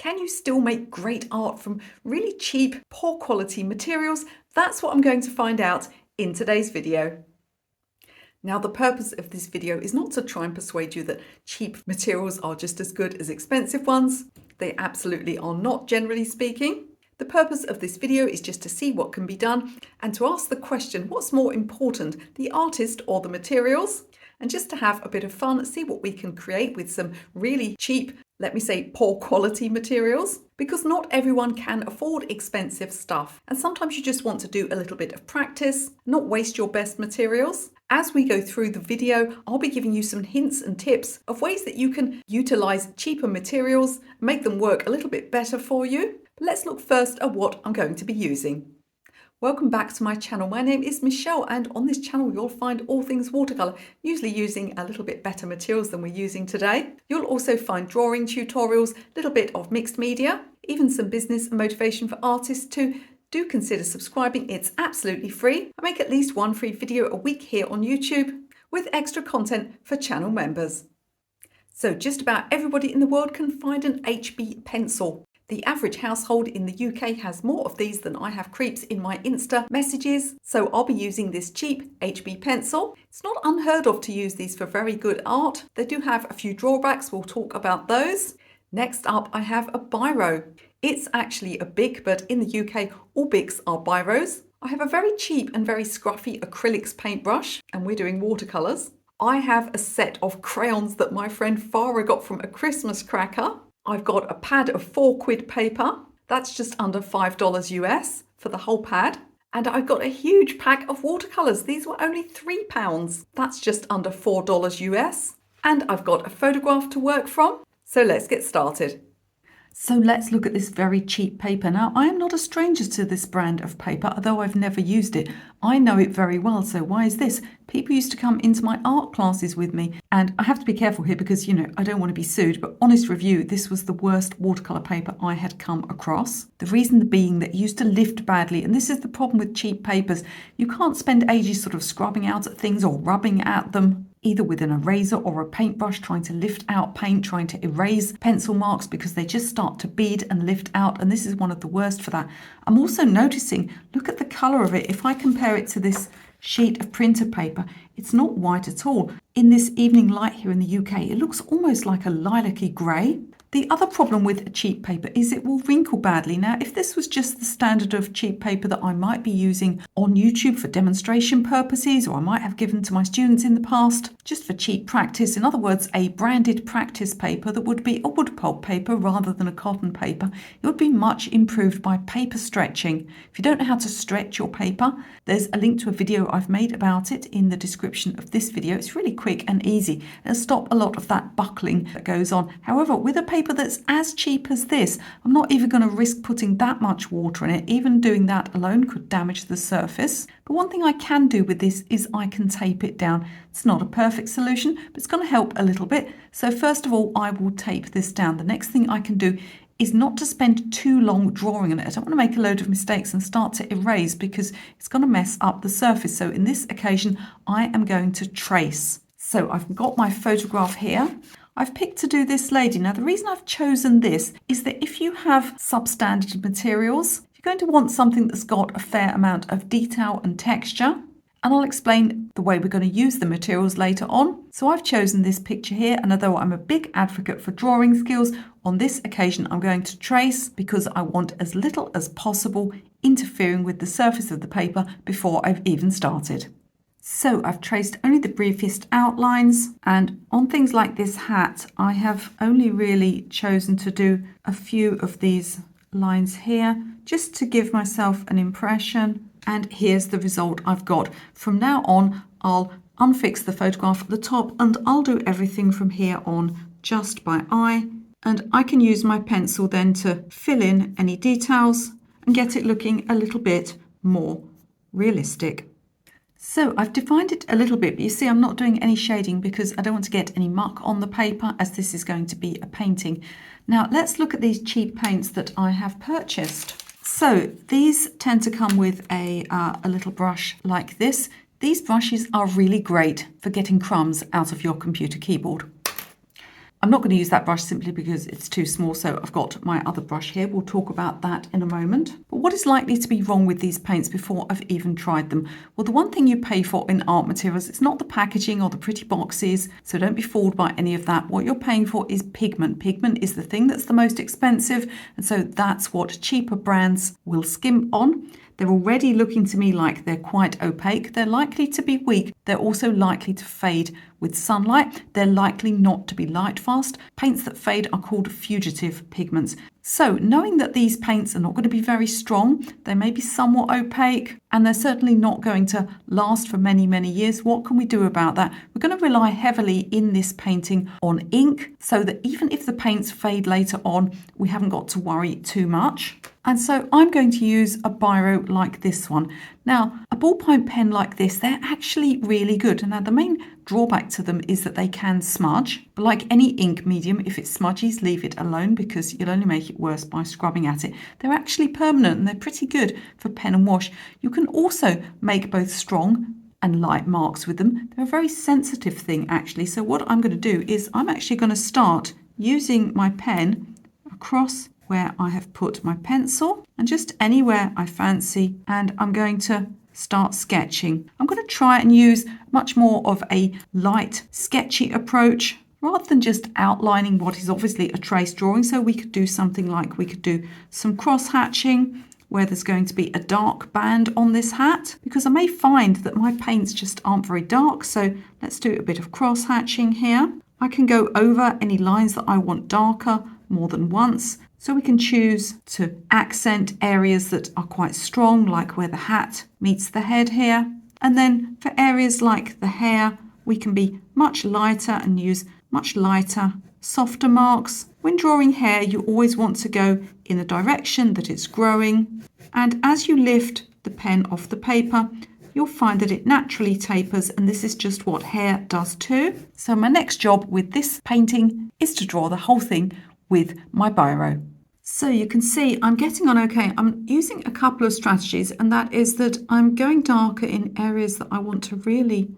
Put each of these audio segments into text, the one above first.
Can you still make great art from really cheap, poor quality materials? That's what I'm going to find out in today's video. Now, the purpose of this video is not to try and persuade you that cheap materials are just as good as expensive ones. They absolutely are not, generally speaking. The purpose of this video is just to see what can be done and to ask the question, what's more important, the artist or the materials? And just to have a bit of fun, see what we can create with some really cheap, let me say poor quality materials, because not everyone can afford expensive stuff. And sometimes you just want to do a little bit of practice, not waste your best materials. As we go through the video, I'll be giving you some hints and tips of ways that you can utilize cheaper materials, make them work a little bit better for you. But let's look first at what I'm going to be using. Welcome back to my channel. My name is Michelle, and on this channel you'll find all things watercolor, usually using a little bit better materials than we're using today. You'll also find drawing tutorials, a little bit of mixed media, even some business and motivation for artists too. Do consider subscribing, it's absolutely free. I make at least one free video a week here on YouTube with extra content for channel members. So just about everybody in the world can find an HB pencil. The average household in the UK has more of these than I have creeps in my Insta messages, so I'll be using this cheap HB pencil. It's not unheard of to use these for very good art. They do have a few drawbacks, we'll talk about those. Next up, I have a biro. It's actually a Bic, but in the UK, all Bics are biros. I have a very cheap and very scruffy acrylics paintbrush, and we're doing watercolors. I have a set of crayons that my friend Farah got from a Christmas cracker. I've got a pad of £4 paper. That's just under $5 US for the whole pad. And I've got a huge pack of watercolors. These were only £3. That's just under $4 US. And I've got a photograph to work from. So let's get started. So let's look at this very cheap paper. Now, I am not a stranger to this brand of paper, although I've never used it. I know it very well, so why is this? People used to come into my art classes with me, and I have to be careful here because, I don't want to be sued, but honest review, this was the worst watercolour paper I had come across. The reason being that it used to lift badly, and this is the problem with cheap papers. You can't spend ages sort of scrubbing out at things or rubbing at them, either with an eraser or a paintbrush, trying to lift out paint, trying to erase pencil marks because they just start to bead and lift out, and this is one of the worst for that. I'm also noticing, look at the colour of it. If I compare it to this sheet of printer paper, it's not white at all. In this evening light here in the UK, it looks almost like a lilac-y grey. The other problem with a cheap paper is it will wrinkle badly. Now, if this was just the standard of cheap paper that I might be using on YouTube for demonstration purposes, or I might have given to my students in the past, just for cheap practice, in other words, a branded practice paper that would be a wood pulp paper rather than a cotton paper, it would be much improved by paper stretching. If you don't know how to stretch your paper, there's a link to a video I've made about it in the description of this video. It's really quick and easy. It'll stop a lot of that buckling that goes on. However, with a paper that's as cheap as this, I'm not even going to risk putting that much water in it. Even doing that alone could damage the surface. But one thing I can do with this is I can tape it down. It's not a perfect solution, but it's going to help a little bit. So first of all, I will tape this down. The next thing I can do is not to spend too long drawing on it. I don't want to make a load of mistakes and start to erase because it's going to mess up the surface. So in this occasion, I am going to trace. So I've got my photograph here. I've picked to do this lady. Now, the reason I've chosen this is that if you have substandard materials, you're going to want something that's got a fair amount of detail and texture. And I'll explain the way we're going to use the materials later on. So I've chosen this picture here, and although I'm a big advocate for drawing skills, on this occasion I'm going to trace because I want as little as possible interfering with the surface of the paper before I've even started. So I've traced only the briefest outlines, and on things like this hat, I have only really chosen to do a few of these lines here, just to give myself an impression. And here's the result I've got. From now on, I'll unfix the photograph at the top, and I'll do everything from here on just by eye. And I can use my pencil then to fill in any details and get it looking a little bit more realistic. So I've defined it a little bit, but you see I'm not doing any shading because I don't want to get any muck on the paper, as this is going to be a painting. Now let's look at these cheap paints that I have purchased. So these tend to come with a little brush like this. These brushes are really great for getting crumbs out of your computer keyboard. I'm not going to use that brush simply because it's too small, so I've got my other brush here. We'll talk about that in a moment. But what is likely to be wrong with these paints before I've even tried them? Well, the one thing you pay for in art materials, it's not the packaging or the pretty boxes, so don't be fooled by any of that. What you're paying for is pigment. Pigment is the thing that's the most expensive, and so that's what cheaper brands will skimp on. They're already looking to me like they're quite opaque. They're likely to be weak. They're also likely to fade with sunlight. They're likely not to be light fast. Paints that fade are called fugitive pigments. So knowing that these paints are not going to be very strong, they may be somewhat opaque, and they're certainly not going to last for many, many years, what can we do about that? We're going to rely heavily in this painting on ink, so that even if the paints fade later on, we haven't got to worry too much. And so I'm going to use a biro like this one. Now, a ballpoint pen like this, they're actually really good. Now, the main drawback to them is that they can smudge. But like any ink medium, if it smudges, leave it alone because you'll only make it worse by scrubbing at it. They're actually permanent and they're pretty good for pen and wash. You can also make both strong and light marks with them. They're a very sensitive thing, actually. So what I'm going to do is I'm actually going to start using my pen across where I have put my pencil and just anywhere I fancy, and I'm going to start sketching. I'm going to try and use much more of a light, sketchy approach rather than just outlining what is obviously a trace drawing. So we could do something like we could do some cross hatching where there's going to be a dark band on this hat, because I may find that my paints just aren't very dark. So let's do a bit of cross hatching here. I can go over any lines that I want darker more than once. So we can choose to accent areas that are quite strong, like where the hat meets the head here. And then for areas like the hair, we can be much lighter and use much lighter, softer marks. When drawing hair, you always want to go in the direction that it's growing. And as you lift the pen off the paper, you'll find that it naturally tapers, and this is just what hair does too. So my next job with this painting is to draw the whole thing with my biro. So you can see I'm getting on okay. I'm using a couple of strategies, and that is that I'm going darker in areas that I want to really,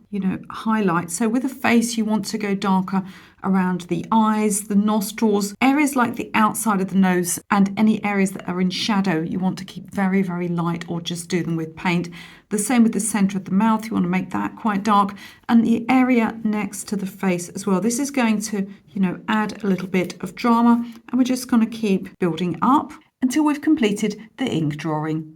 highlight. So with a face, you want to go darker around the eyes, the nostrils, areas like the outside of the nose, and any areas that are in shadow, you want to keep very, very light or just do them with paint. The same with the center of the mouth, you want to make that quite dark, and the area next to the face as well. This is going to, add a little bit of drama, and we're just going to keep building up until we've completed the ink drawing.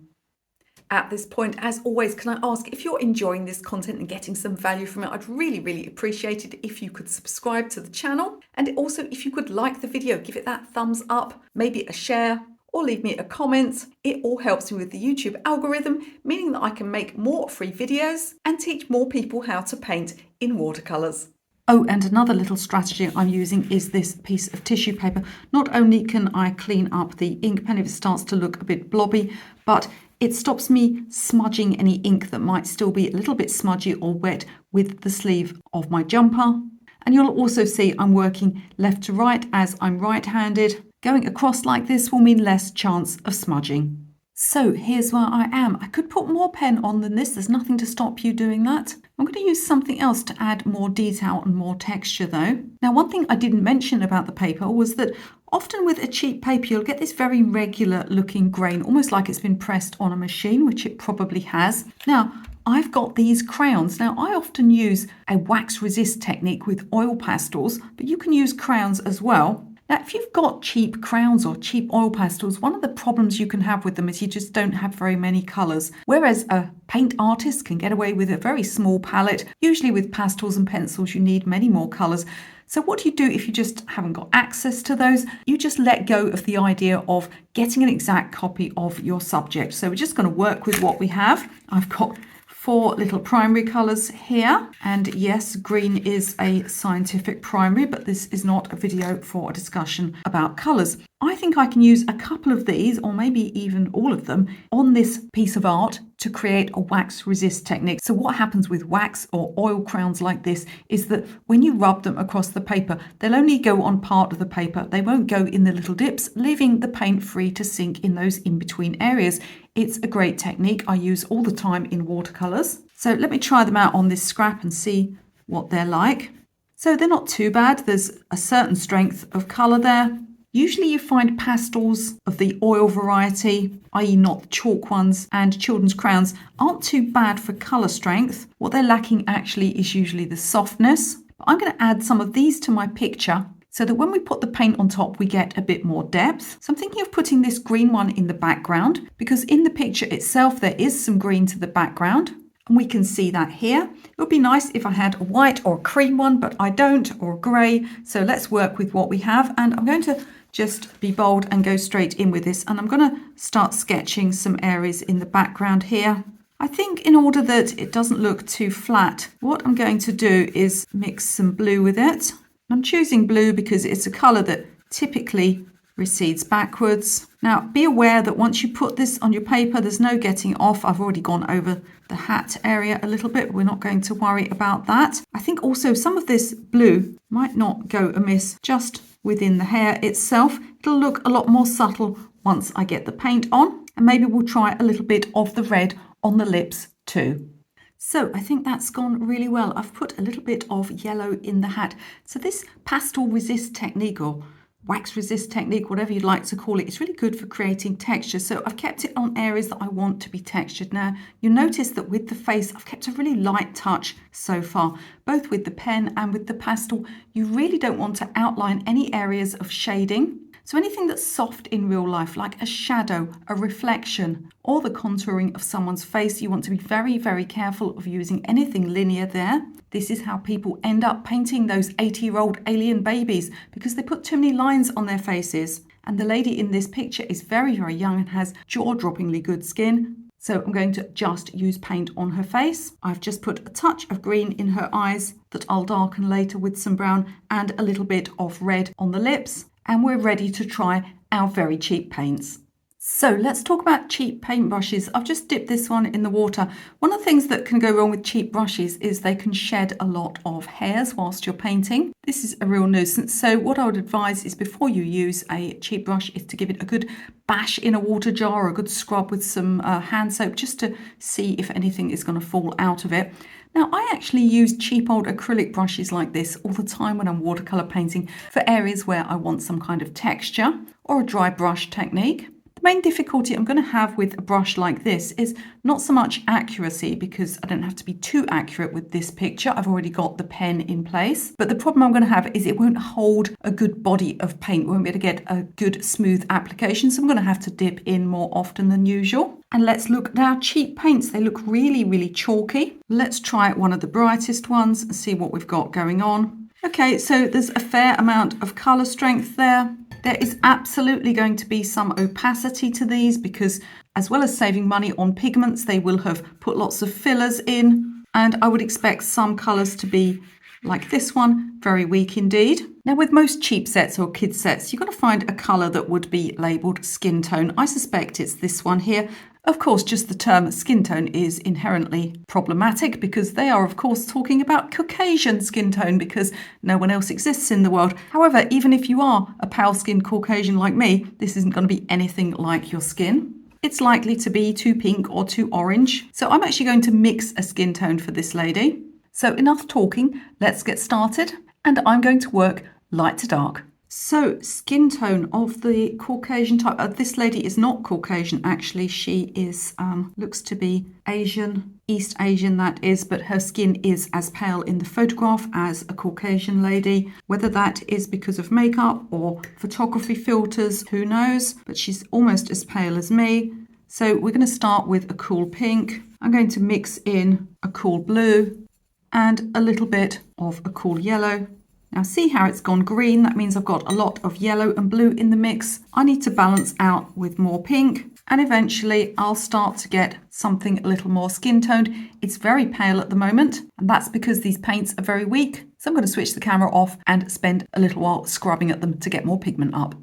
At this point, as always, can I ask if you're enjoying this content and getting some value from it? I'd really, really appreciate it if you could subscribe to the channel, and also if you could like the video, give it that thumbs up, maybe a share, or leave me a comment. It all helps me with the YouTube algorithm, meaning that I can make more free videos and teach more people how to paint in watercolors. Oh, and another little strategy I'm using is this piece of tissue paper. Not only can I clean up the ink pen if it starts to look a bit blobby, but it stops me smudging any ink that might still be a little bit smudgy or wet with the sleeve of my jumper. And you'll also see I'm working left to right as I'm right-handed. Going across like this will mean less chance of smudging. So here's where I am. I could put more pen on than this. There's nothing to stop you doing that. I'm going to use something else to add more detail and more texture though. Now, one thing I didn't mention about the paper was that often with a cheap paper, you'll get this very regular looking grain, almost like it's been pressed on a machine, which it probably has. Now, I've got these crayons. Now, I often use a wax resist technique with oil pastels, but you can use crayons as well. Now, if you've got cheap crayons or cheap oil pastels, one of the problems you can have with them is you just don't have very many colours. Whereas a paint artist can get away with a very small palette. Usually with pastels and pencils, you need many more colours. So what do you do if you just haven't got access to those? You just let go of the idea of getting an exact copy of your subject. So we're just going to work with what we have. I've got 4 little primary colours here, and yes, green is a scientific primary, but this is not a video for a discussion about colours. I think I can use a couple of these, or maybe even all of them, on this piece of art to create a wax resist technique. So what happens with wax or oil crayons like this is that when you rub them across the paper, they'll only go on part of the paper. They won't go in the little dips, leaving the paint free to sink in those in-between areas. It's a great technique I use all the time in watercolours. So let me try them out on this scrap and see what they're like. So they're not too bad. There's a certain strength of colour there. Usually you find pastels of the oil variety, i.e. not the chalk ones, and children's crayons aren't too bad for colour strength. What they're lacking actually is usually the softness. But I'm going to add some of these to my picture so that when we put the paint on top, we get a bit more depth. So I'm thinking of putting this green one in the background because in the picture itself, there is some green to the background. And we can see that here. It would be nice if I had a white or a cream one, but I don't, or a grey. So let's work with what we have. And I'm going to just be bold and go straight in with this. And I'm going to start sketching some areas in the background here. I think in order that it doesn't look too flat, what I'm going to do is mix some blue with it. I'm choosing blue because it's a colour that typically recedes backwards. Now, be aware that once you put this on your paper, there's no getting off. I've already gone over the hat area a little bit. We're not going to worry about that. I think also some of this blue might not go amiss just within the hair itself. It'll look a lot more subtle once I get the paint on. And maybe we'll try a little bit of the red on the lips too. So I think that's gone really well. I've put a little bit of yellow in the hat. So this pastel resist technique or wax resist technique, whatever you'd like to call it, it's really good for creating texture. So I've kept it on areas that I want to be textured. Now, you'll notice that with the face, I've kept a really light touch so far, both with the pen and with the pastel. You really don't want to outline any areas of shading. So anything that's soft in real life, like a shadow, a reflection, or the contouring of someone's face, you want to be very, very careful of using anything linear there. This is how people end up painting those 80-year-old alien babies because they put too many lines on their faces. And the lady in this picture is very, very young and has jaw-droppingly good skin. So I'm going to just use paint on her face. I've just put a touch of green in her eyes that I'll darken later with some brown and a little bit of red on the lips. And we're ready to try our very cheap paints. So let's talk about cheap paintbrushes. I've just dipped this one in the water. One of the things that can go wrong with cheap brushes is they can shed a lot of hairs whilst you're painting. This is a real nuisance. So what I would advise is before you use a cheap brush is to give it a good bash in a water jar or a good scrub with some hand soap just to see if anything is going to fall out of it. Now, I actually use cheap old acrylic brushes like this all the time when I'm watercolor painting for areas where I want some kind of texture or a dry brush technique. The main difficulty I'm going to have with a brush like this is not so much accuracy because I don't have to be too accurate with this picture. I've already got the pen in place. But the problem I'm going to have is it won't hold a good body of paint. We won't be able to get a good smooth application. So I'm going to have to dip in more often than usual. And let's look at our cheap paints. They look really, really chalky. Let's try one of the brightest ones and see what we've got going on. Okay, so there's a fair amount of colour strength there. There is absolutely going to be some opacity to these because as well as saving money on pigments, they will have put lots of fillers in. And I would expect some colours to be like this one, very weak indeed. Now with most cheap sets or kid sets, you're going to find a colour that would be labelled skin tone. I suspect it's this one here. Of course, just the term skin tone is inherently problematic because they are, of course, talking about Caucasian skin tone because no one else exists in the world. However, even if you are a pale-skinned Caucasian like me, this isn't going to be anything like your skin. It's likely to be too pink or too orange. So I'm actually going to mix a skin tone for this lady. So enough talking, let's get started. And I'm going to work light to dark. So skin tone of the Caucasian type. This lady is not Caucasian, actually. She is, looks to be Asian, East Asian that is, but her skin is as pale in the photograph as a Caucasian lady. Whether that is because of makeup or photography filters, who knows? But she's almost as pale as me. So we're going to start with a cool pink. I'm going to mix in a cool blue and a little bit of a cool yellow. Now see how it's gone green? That means I've got a lot of yellow and blue in the mix. I need to balance out with more pink and eventually I'll start to get something a little more skin toned. It's very pale at the moment and that's because these paints are very weak. So I'm going to switch the camera off and spend a little while scrubbing at them to get more pigment up.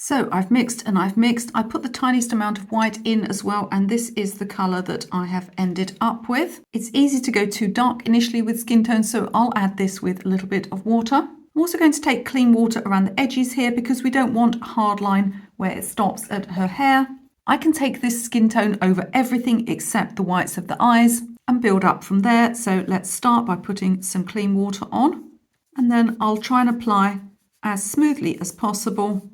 So I've mixed and I've mixed. I put the tiniest amount of white in as well, and this is the colour that I have ended up with. It's easy to go too dark initially with skin tone, so I'll add this with a little bit of water. I'm also going to take clean water around the edges here because we don't want a hard line where it stops at her hair. I can take this skin tone over everything except the whites of the eyes and build up from there. So let's start by putting some clean water on. And then I'll try and apply as smoothly as possible,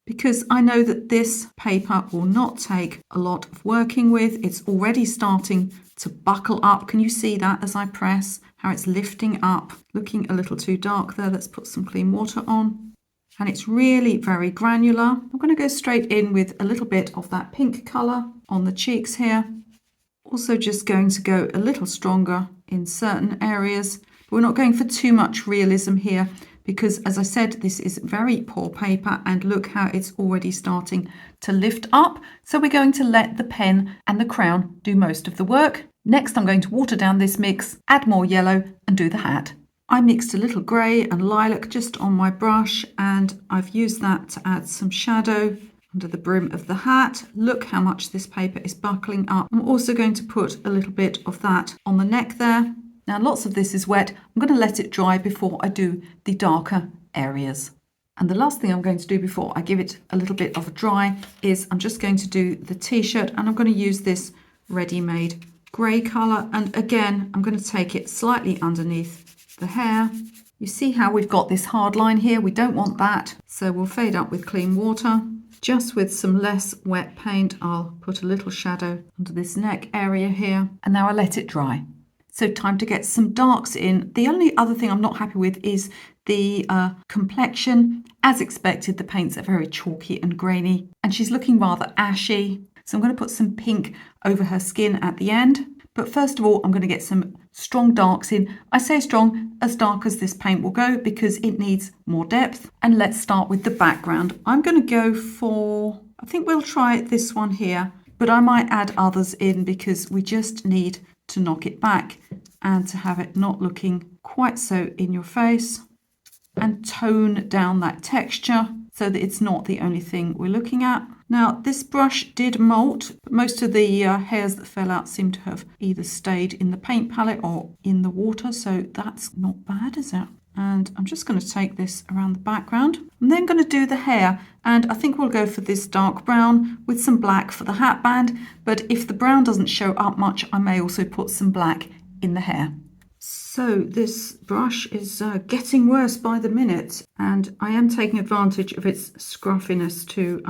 because I know that this paper will not take a lot of working with. It's already starting to buckle up. Can you see that as I press, how it's lifting up? Looking a little too dark there. Let's put some clean water on. And it's really very granular. I'm going to go straight in with a little bit of that pink colour on the cheeks here. Also just going to go a little stronger in certain areas. But we're not going for too much realism here, because as I said, this is very poor paper, and look how it's already starting to lift up. So we're going to let the pen and the crayon do most of the work. Next, I'm going to water down this mix, add more yellow and do the hat. I mixed a little grey and lilac just on my brush, and I've used that to add some shadow under the brim of the hat. Look how much this paper is buckling up. I'm also going to put a little bit of that on the neck there. Now lots of this is wet. I'm going to let it dry before I do the darker areas. And the last thing I'm going to do before I give it a little bit of a dry is I'm just going to do the t-shirt, and I'm going to use this ready-made grey colour. And again, I'm going to take it slightly underneath the hair. You see how we've got this hard line here? We don't want that. So we'll fade up with clean water. Just with some less wet paint, I'll put a little shadow under this neck area here. And now I let it dry. So time to get some darks in. The only other thing I'm not happy with is the complexion. As expected, the paints are very chalky and grainy, and she's looking rather ashy. So I'm going to put some pink over her skin at the end. But first of all, I'm going to get some strong darks in. I say strong, as dark as this paint will go, because it needs more depth. And let's start with the background. I'm going to go for, I think we'll try this one here, but I might add others in because we just need to knock it back and to have it not looking quite so in your face, and tone down that texture so that it's not the only thing we're looking at. Now this brush did molt, but most of the hairs that fell out seem to have either stayed in the paint palette or in the water, so that's not bad, is it? And I'm just going to take this around the background. I'm then going to do the hair, and I think we'll go for this dark brown with some black for the hat band, but if the brown doesn't show up much, I may also put some black in the hair. So this brush is getting worse by the minute, and I am taking advantage of its scruffiness to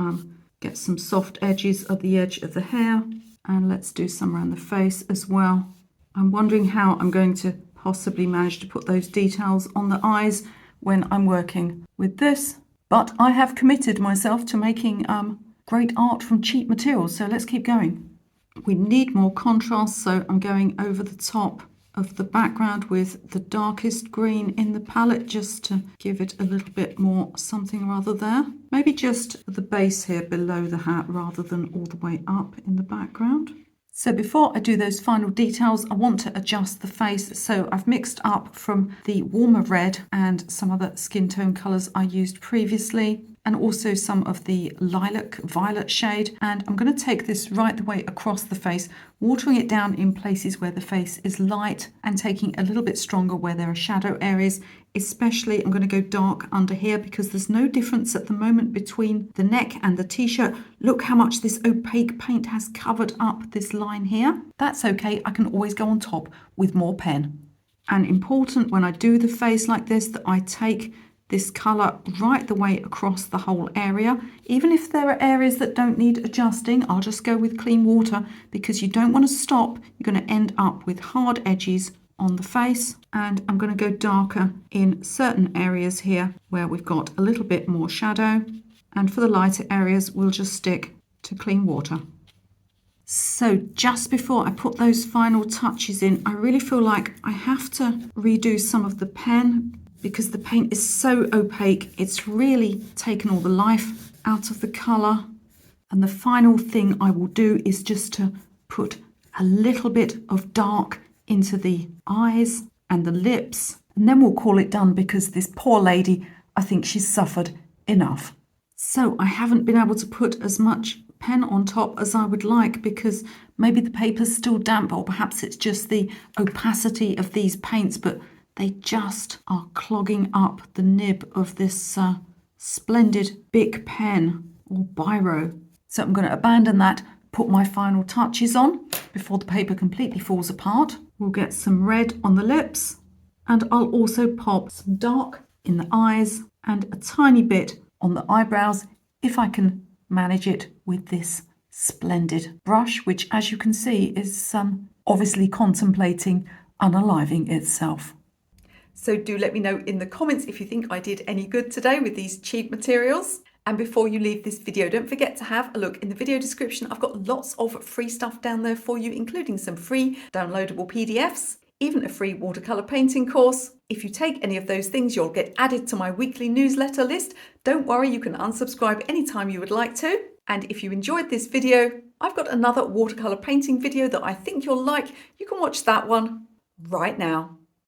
get some soft edges at the edge of the hair, and let's do some around the face as well. I'm wondering how I'm going to possibly manage to put those details on the eyes when I'm working with this, but I have committed myself to making great art from cheap materials, so let's keep going. We need more contrast, so I'm going over the top of the background with the darkest green in the palette, just to give it a little bit more something or other there. Maybe just the base here below the hat rather than all the way up in the background. So before I do those final details, I want to adjust the face. So I've mixed up from the warmer red and some other skin tone colours I used previously, and also some of the lilac violet shade. And I'm going to take this right the way across the face, watering it down in places where the face is light and taking a little bit stronger where there are shadow areas. Especially I'm going to go dark under here because there's no difference at the moment between the neck and the t-shirt. Look how much this opaque paint has covered up this line here. That's okay, I can always go on top with more pen. And important when I do the face like this that I take this colour right the way across the whole area. Even if there are areas that don't need adjusting, I'll just go with clean water because you don't want to stop. You're going to end up with hard edges on the face. And I'm going to go darker in certain areas here where we've got a little bit more shadow. And for the lighter areas, we'll just stick to clean water. So just before I put those final touches in, I really feel like I have to redo some of the pen because the paint is so opaque. It's really taken all the life out of the colour. And the final thing I will do is just to put a little bit of dark into the eyes and the lips. And then we'll call it done because this poor lady, I think she's suffered enough. So I haven't been able to put as much pen on top as I would like because maybe the paper's still damp, or perhaps it's just the opacity of these paints, but they just are clogging up the nib of this splendid Bic pen or Biro. So I'm going to abandon that, put my final touches on before the paper completely falls apart. We'll get some red on the lips And I'll also pop some dark in the eyes and a tiny bit on the eyebrows if I can manage it with this splendid brush, which, as you can see, is obviously contemplating unaliving itself. So do let me know in the comments if you think I did any good today with these cheap materials. And before you leave this video, don't forget to have a look in the video description. I've got lots of free stuff down there for you, including some free downloadable PDFs, even a free watercolor painting course. If you take any of those things, you'll get added to my weekly newsletter list. Don't worry, you can unsubscribe anytime you would like to. And if you enjoyed this video, I've got another watercolor painting video that I think you'll like. You can watch that one right now.